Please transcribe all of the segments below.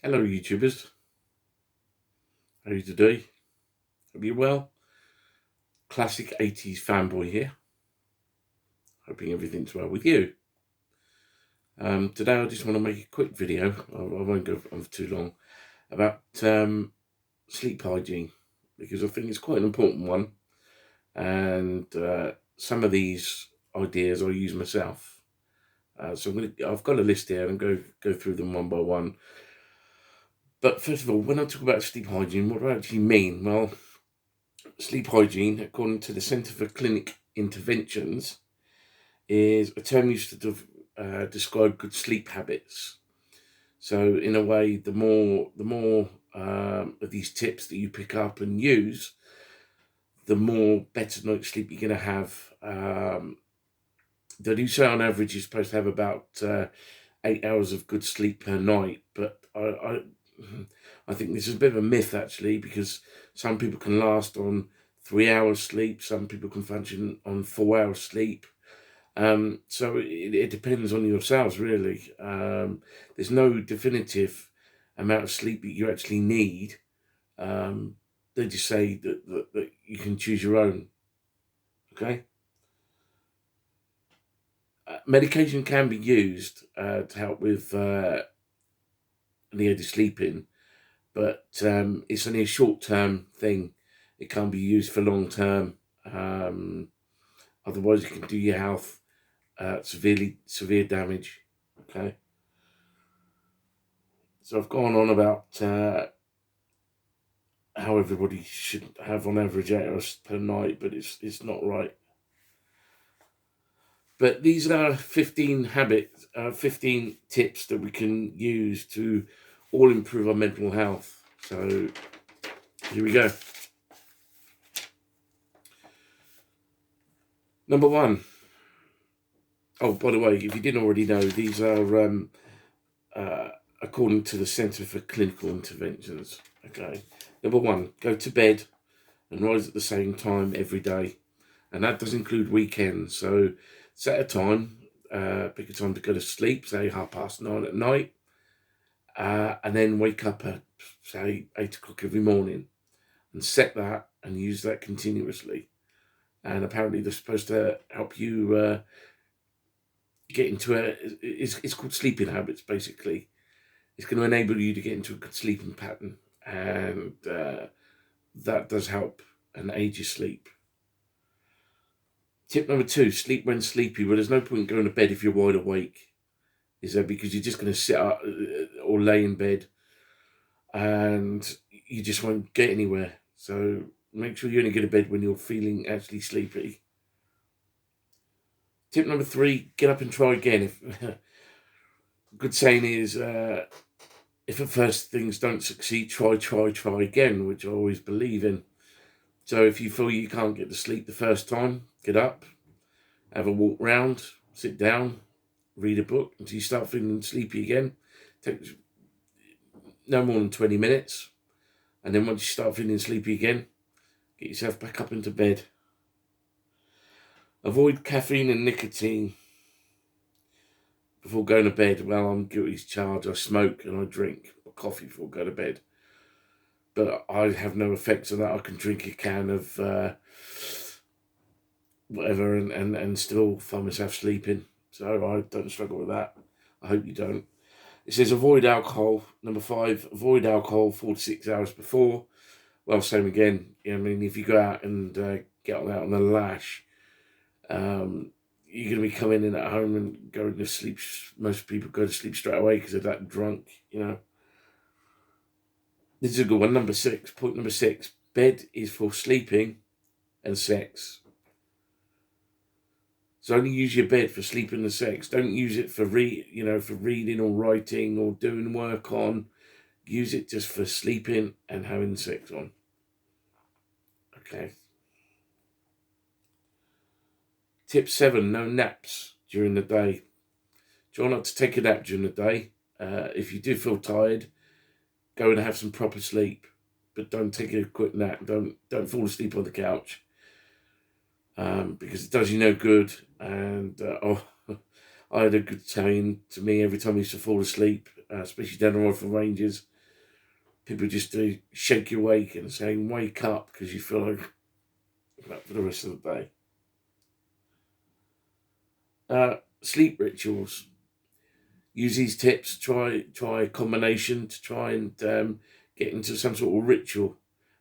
Hello YouTubers, how are you today? Hope you're well. Classic 80s fanboy here, hoping everything's well with you. Today I just want to make a quick video, I won't go on for too long, about sleep hygiene, because I think it's quite an important one, and some of these ideas I use myself. So I've got a list here and go through them one by one. But first of all, when I talk about sleep hygiene, what do I actually mean? Well, sleep hygiene, according to the Centre for Clinic Interventions, is a term used to describe good sleep habits. So, in a way, the more of these tips that you pick up and use, the more better night's sleep you're going to have. They do say on average you're supposed to have about 8 hours of good sleep per night, but I think this is a bit of a myth actually, because some people can last on 3 hours sleep, some people can function on 4 hours sleep. So it depends on yourselves, really. There's no definitive amount of sleep that you actually need. Um, they just say that you can choose your own. Okay. Medication can be used to help with the aid of sleeping, but it's only a short-term thing. It can't be used for long-term. Um, Otherwise, it can do your health severe damage. Okay. So I've gone on about how everybody should have on average 8 hours per night, but it's not right. But these are 15 habits, 15 tips that we can use to all improve our mental health. So here we go. Number one. Oh, by the way, if you didn't already know, these are uh, according to the Centre for Clinical Interventions. Okay. Number one, go to bed and rise at the same time every day, and that does include weekends. So set a time, pick a time to go to sleep, say 9:30 at night, and then wake up at say 8 o'clock every morning, and set that and use that continuously. And apparently, they're supposed to help you get into it's called sleeping habits. Basically, it's going to enable you to get into a good sleeping pattern, and that does help and aid your sleep. Tip number two, sleep when sleepy. Well, there's no point going to bed if you're wide awake, is there? Because you're just going to sit up or lay in bed and you just won't get anywhere. So make sure you only go to bed when you're feeling actually sleepy. Tip number three, get up and try again. If good saying is, if at first things don't succeed, try again, which I always believe in. So if you feel you can't get to sleep the first time, get up, have a walk round, sit down, read a book until you start feeling sleepy again. Takes no more than 20 minutes. And then once you start feeling sleepy again, get yourself back up into bed. Avoid caffeine and nicotine before going to bed. Well, I'm guilty as charged. I smoke and I drink coffee before I go to bed. But I have no effects on that. I can drink a can of whatever and still find myself sleeping. So I don't struggle with that. I hope you don't. It says avoid alcohol. Number five, avoid alcohol 4 to 6 hours before. Well, same again. I mean, if you go out and get out on the lash, you're going to be coming in at home and going to sleep. Most people go to sleep straight away because they're that drunk. This is a good one. Number six, point number six, bed is for sleeping and sex. So only use your bed for sleeping and sex. Don't use it for reading or writing or doing work on. Use it just for sleeping and having sex on. Okay. Tip seven, no naps during the day. Try not to take a nap during the day. If you do feel tired, go and have some proper sleep, but don't take a quick nap. Don't fall asleep on the couch, because it does you no good. And I had a good saying to me every time I used to fall asleep. especially down the rifle ranges. People just do shake you awake and saying, wake up, because you feel like that for the rest of the day. Sleep rituals. Use these tips, try a combination to try and get into some sort of ritual.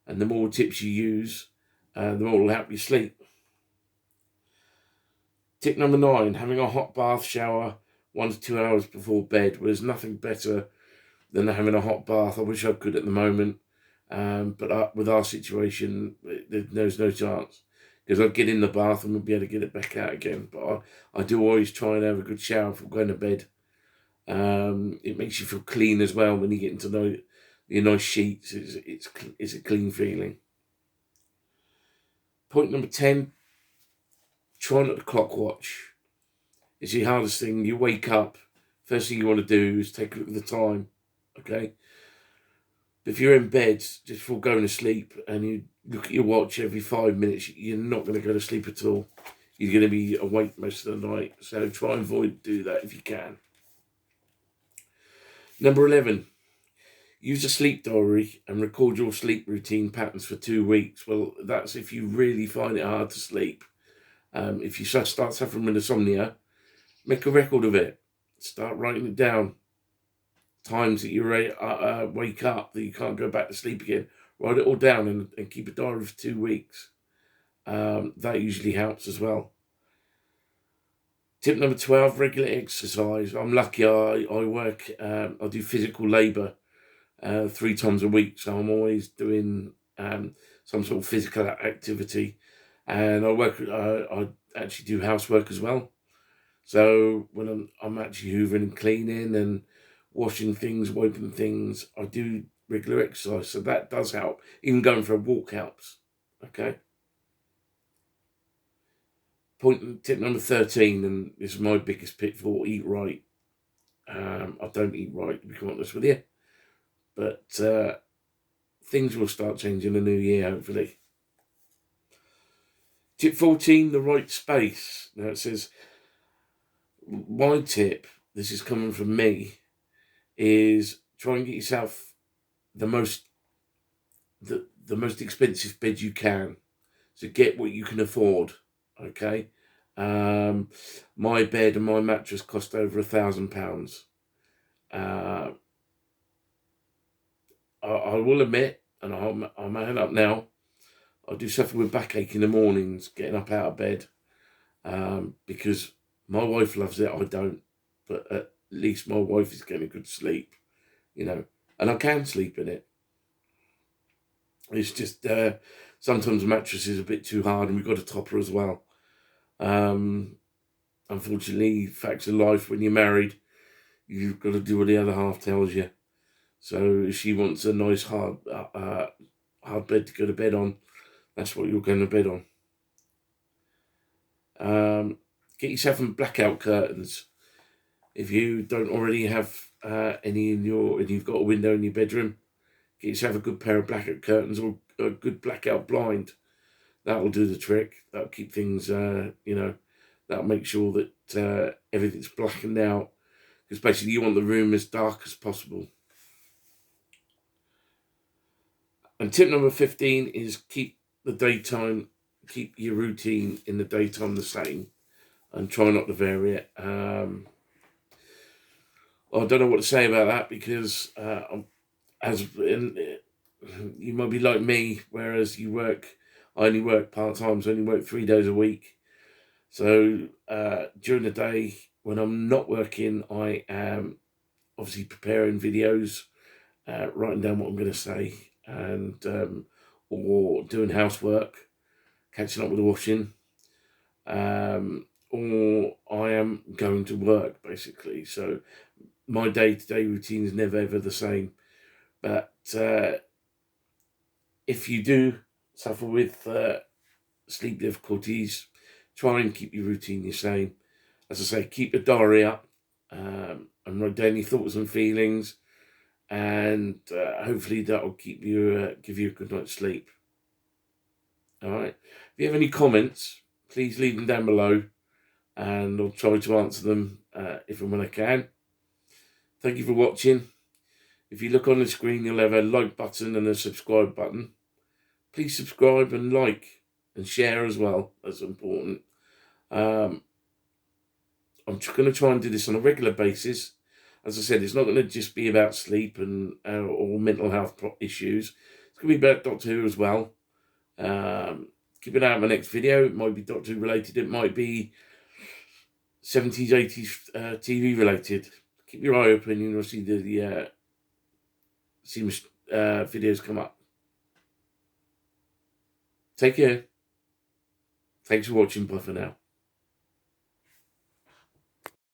And the more tips you use, the more it will help you sleep. Tip number 9, having a hot bath shower 1 to 2 hours before bed. Well, there's nothing better than having a hot bath. I wish I could at the moment, but with our situation, there's no chance, because I'd get in the bath and wouldn't be able to get it back out again. But I do always try and have a good shower before going to bed. It makes you feel clean as well when you get into your nice sheets. It's a clean feeling. Point number 10, try not to clock watch. It's the hardest thing. You wake up, first thing you want to do is take a look at the time, okay? But if you're in bed just before going to sleep and you look at your watch every 5 minutes, you're not going to go to sleep at all. You're going to be awake most of the night. So try and avoid do that if you can. Number 11, use a sleep diary and record your sleep routine patterns for 2 weeks. Well, that's if you really find it hard to sleep. If you start suffering with insomnia, make a record of it. Start writing it down. Times that you wake up, that you can't go back to sleep again. Write it all down and keep a diary for 2 weeks. That usually helps as well. Tip number 12, regular exercise. I'm lucky, I work, I do physical labour 3 times a week, so I'm always doing some sort of physical activity. And I actually do housework as well. So when I'm actually hoovering and cleaning and washing things, wiping things, I do regular exercise. So that does help. Even going for a walk helps. Okay. Tip number 13, and this is my biggest pitfall: eat right. I don't eat right, to be quite honest with you. But things will start changing in the new year, hopefully. Tip 14, the right space. Now it says, my tip, this is coming from me, is try and get yourself the most expensive bed you can. So get what you can afford. Okay. My bed and my mattress cost over £1,000. I will admit, and I'll man up now, I do suffer with backache in the mornings getting up out of bed, because my wife loves it, I don't, but at least my wife is getting good sleep, and I can sleep in it. It's just sometimes the mattress is a bit too hard, and we've got a topper as well. Unfortunately, facts of life, when you're married, you've got to do what the other half tells you. So if she wants a nice hard bed to go to bed on, that's what you're going to bed on. Get yourself some blackout curtains. If you don't already have any and you've got a window in your bedroom, get yourself a good pair of blackout curtains or a good blackout blind. That will do the trick. That'll keep things, that'll make sure that everything's blackened out, because basically you want the room as dark as possible. And tip number 15 is keep your routine in the daytime the same, and try not to vary it. I don't know what to say about that, because you might be like me, whereas I only work part-time, so I only work 3 days a week. So during the day, when I'm not working, I am obviously preparing videos, writing down what I'm going to say, and or doing housework, catching up with the washing, or I am going to work, basically. So my day-to-day routine is never ever the same. But if you do suffer with sleep difficulties, try and keep your routine the same. As I say, keep a diary up, and write down your thoughts and feelings, and hopefully that will give you a good night's sleep. All right. If you have any comments, please leave them down below, and I'll try to answer them if and when I can. Thank you for watching. If you look on the screen, you'll have a like button and a subscribe button. Please subscribe and like and share as well. That's important. I'm just going to try and do this on a regular basis. As I said, it's not going to just be about sleep and or mental health issues. It's going to be about Doctor Who as well. Keep an eye on my next video. It might be Doctor Who related. It might be 70s, 80s TV related. Keep your eye open. You'll see the videos come up. Take care. Thanks for watching. Bye for now.